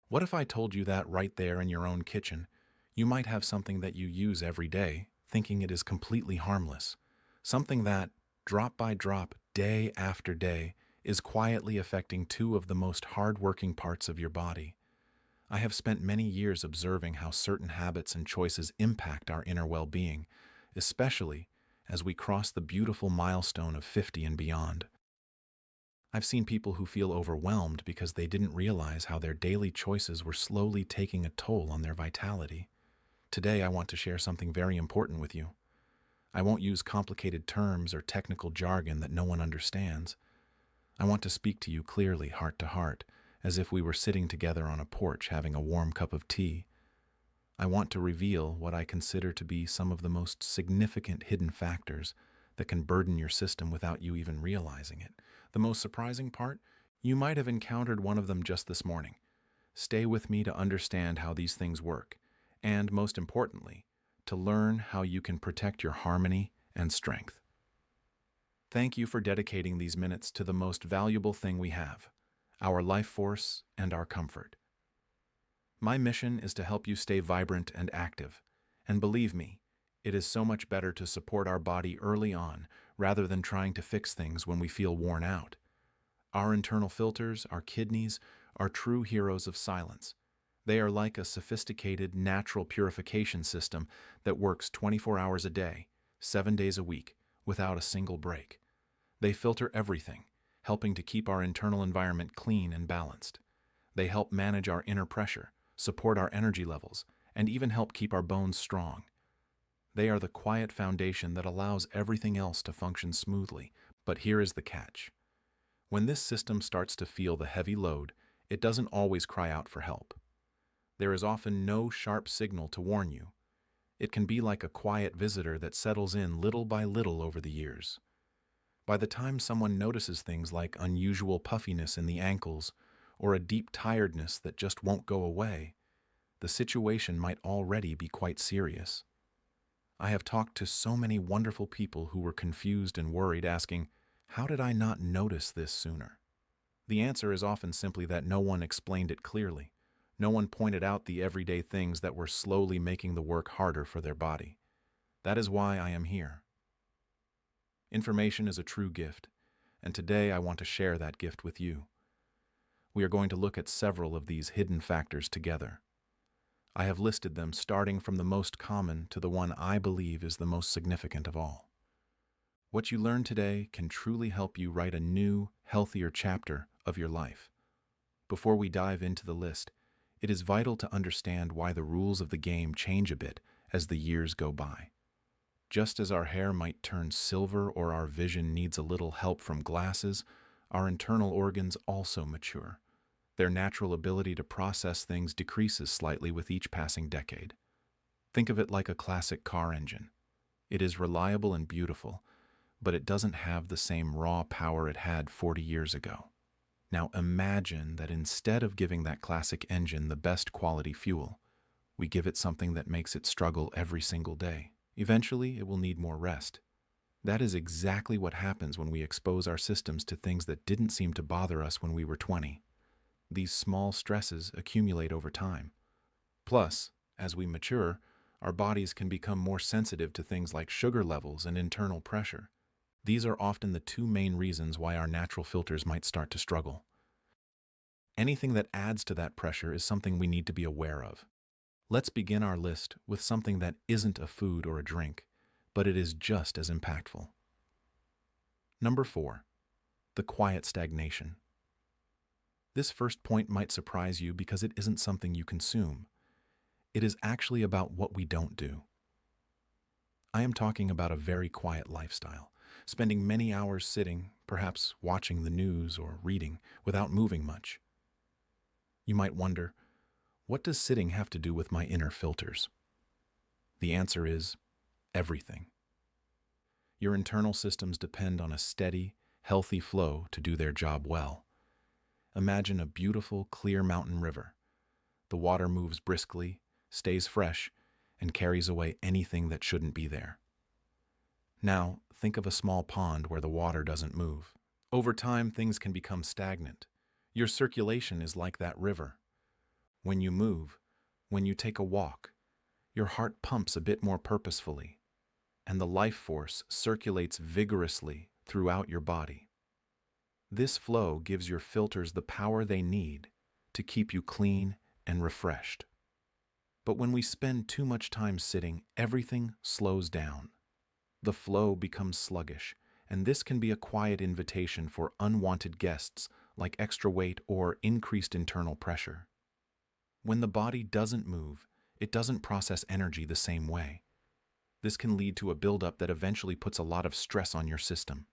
What if I told you that right there in your own kitchen, you might have something that you use every day, thinking it is completely harmless, something that, drop by drop, day after day, is quietly affecting two of the most hardworking parts of your body. I have spent many years observing how certain habits and choices impact our inner well-being, especially as we cross the beautiful milestone of 50 and beyond. I've seen people who feel overwhelmed because they didn't realize how their daily choices were slowly taking a toll on their vitality. Today, I want to share something very important with you. I won't use complicated terms or technical jargon that no one understands. I want to speak to you clearly, heart to heart, as if we were sitting together on a porch having a warm cup of tea. I want to reveal what I consider to be some of the most significant hidden factors that can burden your system without you even realizing it. The most surprising part? You might have encountered one of them just this morning. Stay with me to understand how these things work, and most importantly, to learn how you can protect your harmony and strength. Thank you for dedicating these minutes to the most valuable thing we have, our life force and our comfort. My mission is to help you stay vibrant and active, and believe me, it is so much better to support our body early on rather than trying to fix things when we feel worn out. Our internal filters, our kidneys, are true heroes of silence. They are like a sophisticated natural purification system that works 24 hours a day, 7 days a week, without a single break. They filter everything, helping to keep our internal environment clean and balanced. They help manage our inner pressure, support our energy levels, and even help keep our bones strong. They are the quiet foundation that allows everything else to function smoothly. But here is the catch. When this system starts to feel the heavy load, it doesn't always cry out for help. There is often no sharp signal to warn you. It can be like a quiet visitor that settles in little by little over the years. By the time someone notices things like unusual puffiness in the ankles or a deep tiredness that just won't go away, the situation might already be quite serious. I have talked to so many wonderful people who were confused and worried, asking, "How did I not notice this sooner?" The answer is often simply that no one explained it clearly. No one pointed out the everyday things that were slowly making the work harder for their body. That is why I am here. Information is a true gift, and today I want to share that gift with you. We are going to look at several of these hidden factors together. I have listed them starting from the most common to the one I believe is the most significant of all. What you learn today can truly help you write a new, healthier chapter of your life. Before we dive into the list, it is vital to understand why the rules of the game change a bit as the years go by. Just as our hair might turn silver or our vision needs a little help from glasses, our internal organs also mature. Their natural ability to process things decreases slightly with each passing decade. Think of it like a classic car engine. It is reliable and beautiful, but it doesn't have the same raw power it had 40 years ago. Now imagine that instead of giving that classic engine the best quality fuel, we give it something that makes it struggle every single day. Eventually, it will need more rest. That is exactly what happens when we expose our systems to things that didn't seem to bother us when we were 20. These small stresses accumulate over time. Plus, as we mature, our bodies can become more sensitive to things like sugar levels and internal pressure. These are often the two main reasons why our natural filters might start to struggle. Anything that adds to that pressure is something we need to be aware of. Let's begin our list with something that isn't a food or a drink, but it is just as impactful. Number 4, the quiet stagnation. This first point might surprise you because it isn't something you consume. It is actually about what we don't do. I am talking about a very quiet lifestyle, spending many hours sitting, perhaps watching the news or reading, without moving much. You might wonder, what does sitting have to do with my inner filters? The answer is everything. Your internal systems depend on a steady, healthy flow to do their job well. Imagine a beautiful, clear mountain river. The water moves briskly, stays fresh, and carries away anything that shouldn't be there. Now, think of a small pond where the water doesn't move. Over time, things can become stagnant. Your circulation is like that river. When you move, when you take a walk, your heart pumps a bit more purposefully, and the life force circulates vigorously throughout your body. This flow gives your filters the power they need to keep you clean and refreshed. But when we spend too much time sitting, everything slows down. The flow becomes sluggish, and this can be a quiet invitation for unwanted guests like extra weight or increased internal pressure. When the body doesn't move, it doesn't process energy the same way. This can lead to a buildup that eventually puts a lot of stress on your system.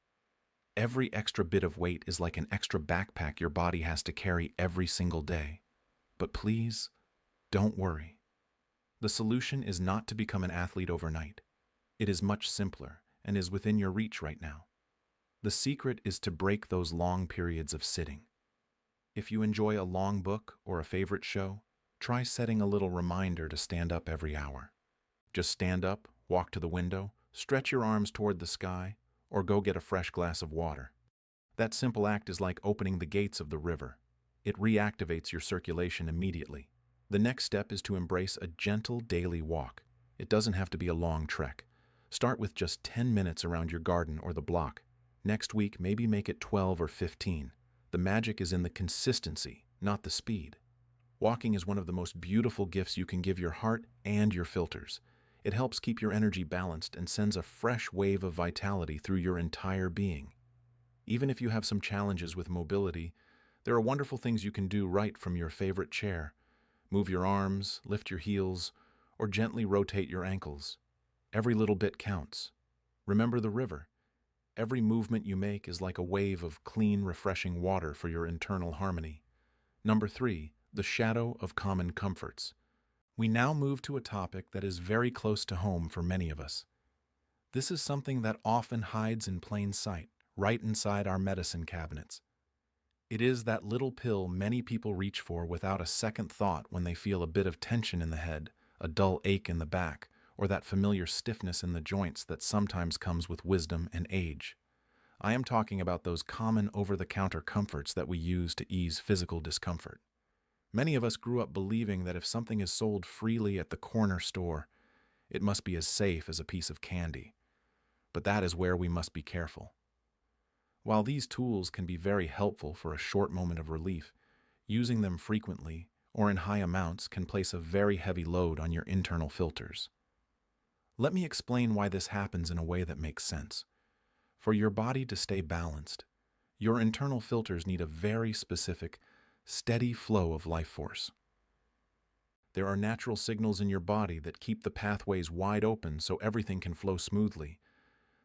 Every extra bit of weight is like an extra backpack your body has to carry every single day. But please, don't worry. The solution is not to become an athlete overnight. It is much simpler and is within your reach right now. The secret is to break those long periods of sitting. If you enjoy a long book or a favorite show, try setting a little reminder to stand up every hour. Just stand up, walk to the window, stretch your arms toward the sky, or go get a fresh glass of water. That simple act is like opening the gates of the river. It reactivates your circulation immediately. The next step is to embrace a gentle daily walk. It doesn't have to be a long trek. Start with just 10 minutes around your garden or the block. Next week, maybe make it 12 or 15. The magic is in the consistency, not the speed. Walking is one of the most beautiful gifts you can give your heart and your filters. It helps keep your energy balanced and sends a fresh wave of vitality through your entire being. Even if you have some challenges with mobility, there are wonderful things you can do right from your favorite chair. Move your arms, lift your heels, or gently rotate your ankles. Every little bit counts. Remember the river. Every movement you make is like a wave of clean, refreshing water for your internal harmony. Number 3, the shadow of common comforts. We now move to a topic that is very close to home for many of us. This is something that often hides in plain sight, right inside our medicine cabinets. It is that little pill many people reach for without a second thought when they feel a bit of tension in the head, a dull ache in the back, or that familiar stiffness in the joints that sometimes comes with wisdom and age. I am talking about those common over-the-counter comforts that we use to ease physical discomfort. Many of us grew up believing that if something is sold freely at the corner store, it must be as safe as a piece of candy. But that is where we must be careful. While these tools can be very helpful for a short moment of relief, using them frequently or in high amounts can place a very heavy load on your internal filters. Let me explain why this happens in a way that makes sense. For your body to stay balanced, your internal filters need a very specific, steady flow of life force. There are natural signals in your body that keep the pathways wide open so everything can flow smoothly.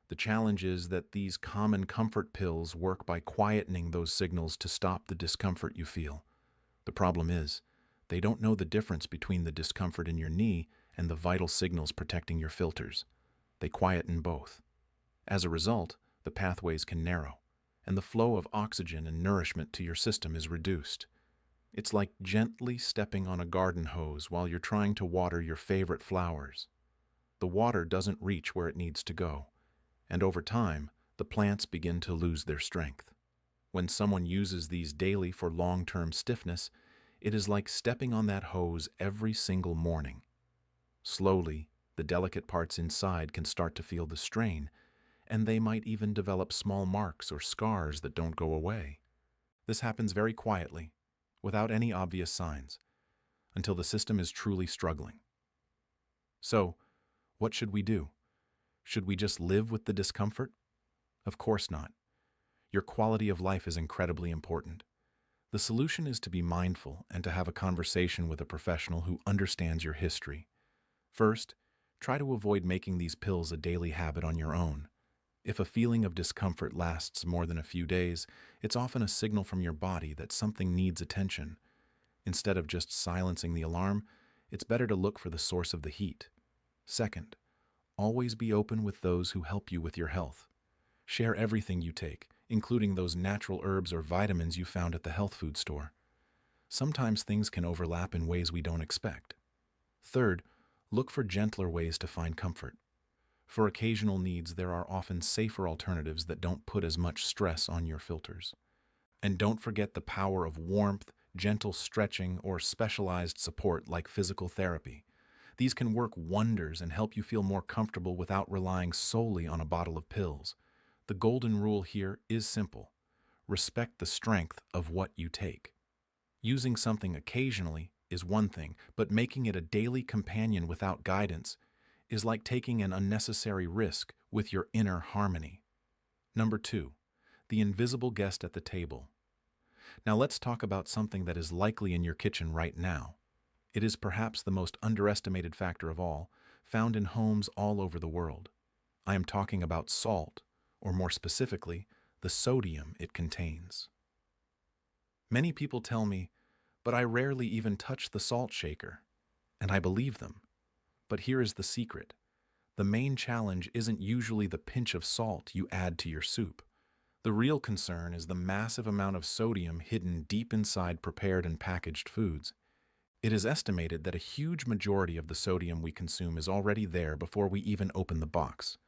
The challenge is that these common comfort pills work by quietening those signals to stop the discomfort you feel. The problem is, they don't know the difference between the discomfort in your knee and the vital signals protecting your filters. They quieten both. As a result, the pathways can narrow, and the flow of oxygen and nourishment to your system is reduced. It's like gently stepping on a garden hose while you're trying to water your favorite flowers. The water doesn't reach where it needs to go, and over time, the plants begin to lose their strength. When someone uses these daily for long-term stiffness, it is like stepping on that hose every single morning. Slowly, the delicate parts inside can start to feel the strain, and they might even develop small marks or scars that don't go away. This happens very quietly, without any obvious signs, until the system is truly struggling. So, what should we do? Should we just live with the discomfort? Of course not. Your quality of life is incredibly important. The solution is to be mindful and to have a conversation with a professional who understands your history. First, try to avoid making these pills a daily habit on your own. If a feeling of discomfort lasts more than a few days, it's often a signal from your body that something needs attention. Instead of just silencing the alarm, it's better to look for the source of the heat. Second, always be open with those who help you with your health. Share everything you take, including those natural herbs or vitamins you found at the health food store. Sometimes things can overlap in ways we don't expect. Third, look for gentler ways to find comfort. For occasional needs, there are often safer alternatives that don't put as much stress on your filters. And don't forget the power of warmth, gentle stretching, or specialized support like physical therapy. These can work wonders and help you feel more comfortable without relying solely on a bottle of pills. The golden rule here is simple. Respect the strength of what you take. Using something occasionally is one thing, but making it a daily companion without guidance is like taking an unnecessary risk with your inner harmony. Number 2, the invisible guest at the table. Now let's talk about something that is likely in your kitchen right now. It is perhaps the most underestimated factor of all, found in homes all over the world. I am talking about salt, or more specifically, the sodium it contains. Many people tell me, but I rarely even touch the salt shaker. And I believe them. But here is the secret. The main challenge isn't usually the pinch of salt you add to your soup. The real concern is the massive amount of sodium hidden deep inside prepared and packaged foods. It is estimated that a huge majority of the sodium we consume is already there before we even open the box.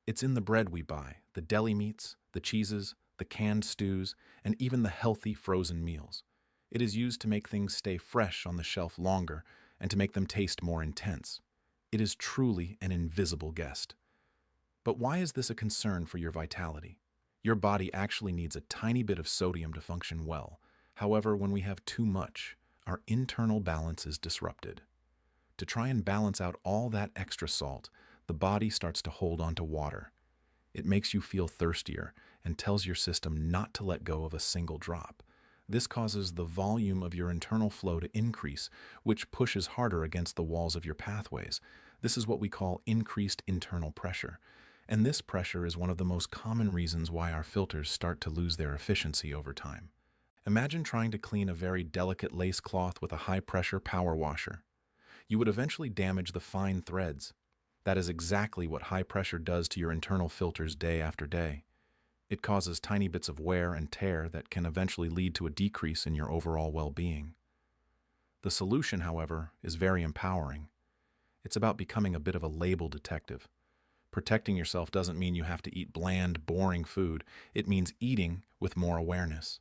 It's in the bread we buy, the deli meats, the cheeses, the canned stews, and even the healthy frozen meals. It is used to make things stay fresh on the shelf longer and to make them taste more intense. It is truly an invisible guest. But why is this a concern for your vitality? Your body actually needs a tiny bit of sodium to function well. However, when we have too much, our internal balance is disrupted. To try and balance out all that extra salt, the body starts to hold on to water. It makes you feel thirstier and tells your system not to let go of a single drop. This causes the volume of your internal flow to increase, which pushes harder against the walls of your pathways. This is what we call increased internal pressure. And this pressure is one of the most common reasons why our filters start to lose their efficiency over time. Imagine trying to clean a very delicate lace cloth with a high-pressure power washer. You would eventually damage the fine threads. That is exactly what high pressure does to your internal filters day after day. It causes tiny bits of wear and tear that can eventually lead to a decrease in your overall well-being. The solution, however, is very empowering. It's about becoming a bit of a label detective. Protecting yourself doesn't mean you have to eat bland, boring food. It means eating with more awareness.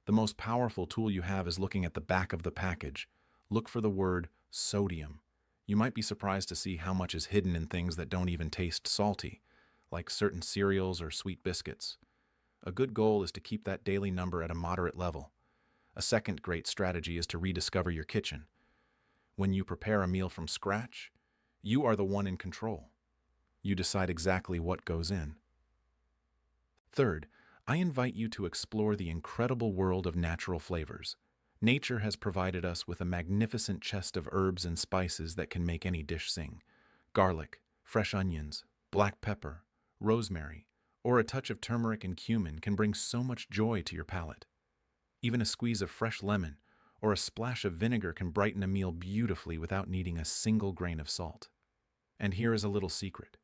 The most powerful tool you have is looking at the back of the package. Look for the word sodium. You might be surprised to see how much is hidden in things that don't even taste salty, like certain cereals or sweet biscuits. A good goal is to keep that daily number at a moderate level. A second great strategy is to rediscover your kitchen. When you prepare a meal from scratch, you are the one in control. You decide exactly what goes in. Third, I invite you to explore the incredible world of natural flavors. Nature has provided us with a magnificent chest of herbs and spices that can make any dish sing. Garlic, fresh onions, black pepper, rosemary, or a touch of turmeric and cumin can bring so much joy to your palate. Even a squeeze of fresh lemon or a splash of vinegar can brighten a meal beautifully without needing a single grain of salt. And here is a little secret.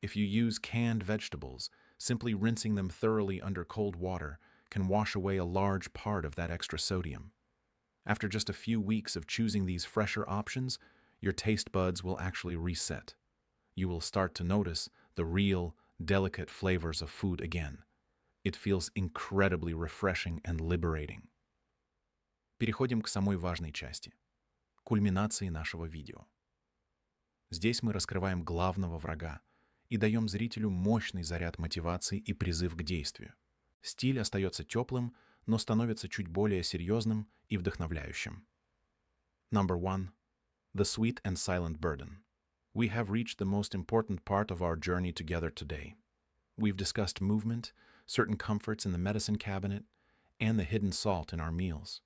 If you use canned vegetables, simply rinsing them thoroughly under cold water can wash away a large part of that extra sodium. After just a few weeks of choosing these fresher options, your taste buds will actually reset. You will start to notice the real, delicate flavors of food again. It feels incredibly refreshing and liberating. Переходим к самой важной части – кульминации нашего видео. Здесь мы раскрываем главного врага и даем зрителю мощный заряд мотивации и призыв к действию. Стиль остается теплым, но становится чуть более серьезным и вдохновляющим. Number 1. The sweet and silent burden. We have reached the most important part of our journey together today. We've discussed movement, certain comforts in the medicine cabinet, and the hidden salt in our meals.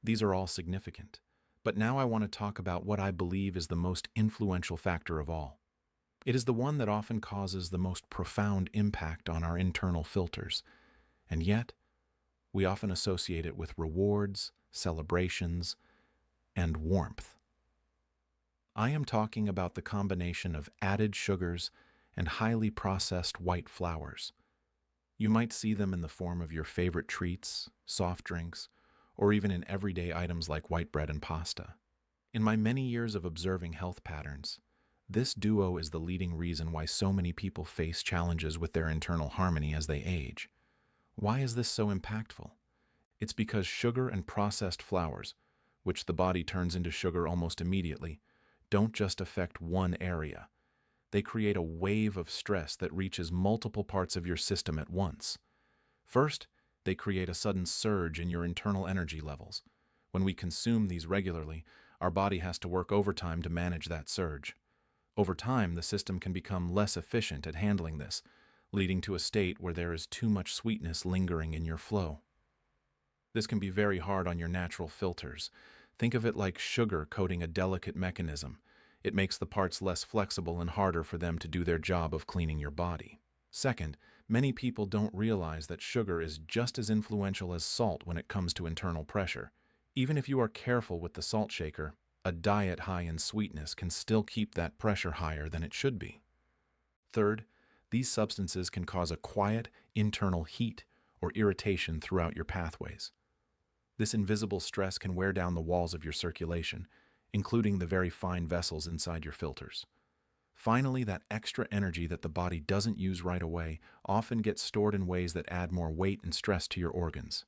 These are all significant. But now I want to talk about what I believe is the most influential factor of all. It is the one that often causes the most profound impact on our internal filters. And yet, we often associate it with rewards, celebrations, and warmth. I am talking about the combination of added sugars and highly processed white flours. You might see them in the form of your favorite treats, soft drinks, or even in everyday items like white bread and pasta. In my many years of observing health patterns, this duo is the leading reason why so many people face challenges with their internal harmony as they age. Why is this so impactful? It's because sugar and processed flours, which the body turns into sugar almost immediately, don't just affect one area. They create a wave of stress that reaches multiple parts of your system at once. First, they create a sudden surge in your internal energy levels. When we consume these regularly, our body has to work overtime to manage that surge. Over time, the system can become less efficient at handling this, leading to a state where there is too much sweetness lingering in your flow. This can be very hard on your natural filters. Think of it like sugar coating a delicate mechanism. It makes the parts less flexible and harder for them to do their job of cleaning your body. Second, many people don't realize that sugar is just as influential as salt when it comes to internal pressure. Even if you are careful with the salt shaker, a diet high in sweetness can still keep that pressure higher than it should be. Third, these substances can cause a quiet, internal heat or irritation throughout your pathways. This invisible stress can wear down the walls of your circulation, including the very fine vessels inside your filters. Finally, that extra energy that the body doesn't use right away often gets stored in ways that add more weight and stress to your organs.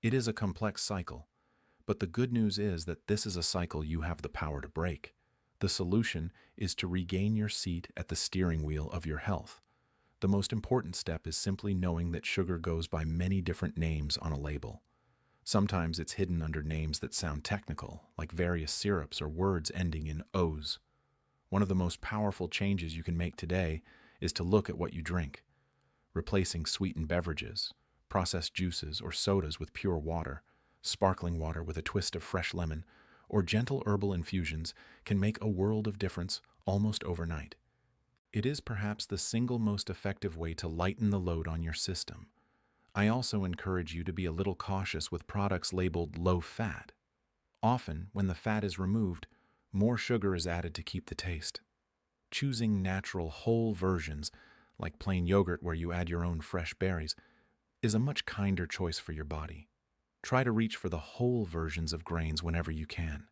It is a complex cycle, but the good news is that this is a cycle you have the power to break. The solution is to regain your seat at the steering wheel of your health. The most important step is simply knowing that sugar goes by many different names on a label. Sometimes it's hidden under names that sound technical, like various syrups or words ending in O's. One of the most powerful changes you can make today is to look at what you drink. Replacing sweetened beverages, processed juices or sodas with pure water, sparkling water with a twist of fresh lemon, or gentle herbal infusions can make a world of difference almost overnight. It is perhaps the single most effective way to lighten the load on your system. I also encourage you to be a little cautious with products labeled low fat. Often, when the fat is removed, more sugar is added to keep the taste. Choosing natural whole versions, like plain yogurt where you add your own fresh berries, is a much kinder choice for your body. Try to reach for the whole versions of grains whenever you can.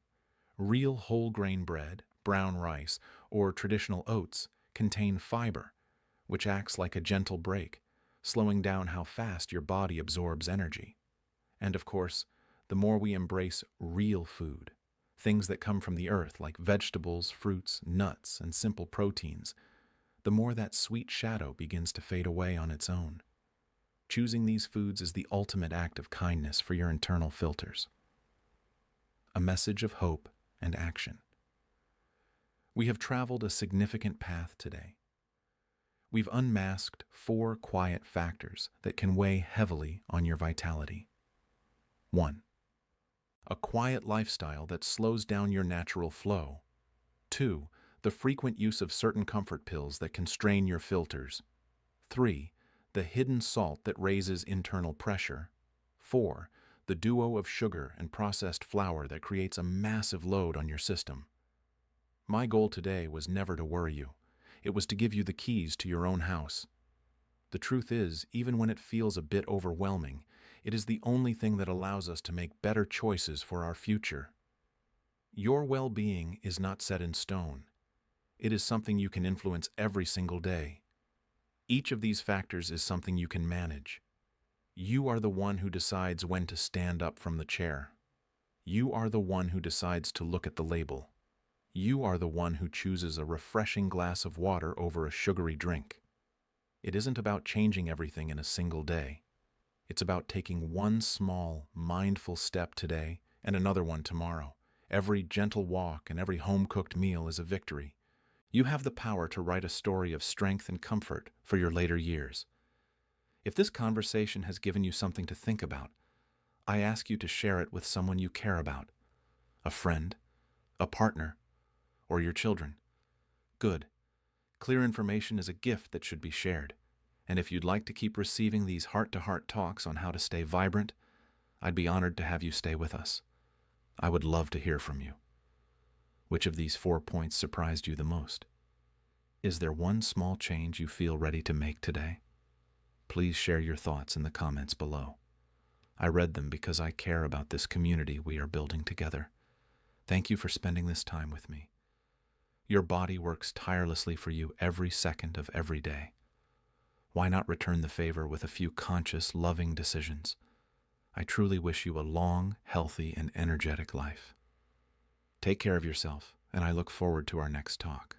Real whole grain bread, brown rice, or traditional oats contain fiber, which acts like a gentle brake, slowing down how fast your body absorbs energy. And of course, the more we embrace real food, things that come from the earth like vegetables, fruits, nuts, and simple proteins, the more that sweet shadow begins to fade away on its own. Choosing these foods is the ultimate act of kindness for your internal filters. A message of hope and action. We have traveled a significant path today. We've unmasked 4 quiet factors that can weigh heavily on your vitality. 1. A quiet lifestyle that slows down your natural flow. 2. The frequent use of certain comfort pills that can strain your filters. 3. The hidden salt that raises internal pressure. 4. The duo of sugar and processed flour that creates a massive load on your system. My goal today was never to worry you. It was to give you the keys to your own house. The truth is, even when it feels a bit overwhelming, it is the only thing that allows us to make better choices for our future. Your well-being is not set in stone. It is something you can influence every single day. Each of these factors is something you can manage. You are the one who decides when to stand up from the chair. You are the one who decides to look at the label. You are the one who chooses a refreshing glass of water over a sugary drink. It isn't about changing everything in a single day. It's about taking one small, mindful step today and another one tomorrow. Every gentle walk and every home-cooked meal is a victory. You have the power to write a story of strength and comfort for your later years. If this conversation has given you something to think about, I ask you to share it with someone you care about, a friend, a partner, or your children. Good. Clear information is a gift that should be shared. And if you'd like to keep receiving these heart-to-heart talks on how to stay vibrant, I'd be honored to have you stay with us. I would love to hear from you. Which of these 4 points surprised you the most? Is there one small change you feel ready to make today? Please share your thoughts in the comments below. I read them because I care about this community we are building together. Thank you for spending this time with me. Your body works tirelessly for you every second of every day. Why not return the favor with a few conscious, loving decisions? I truly wish you a long, healthy, and energetic life. Take care of yourself, and I look forward to our next talk.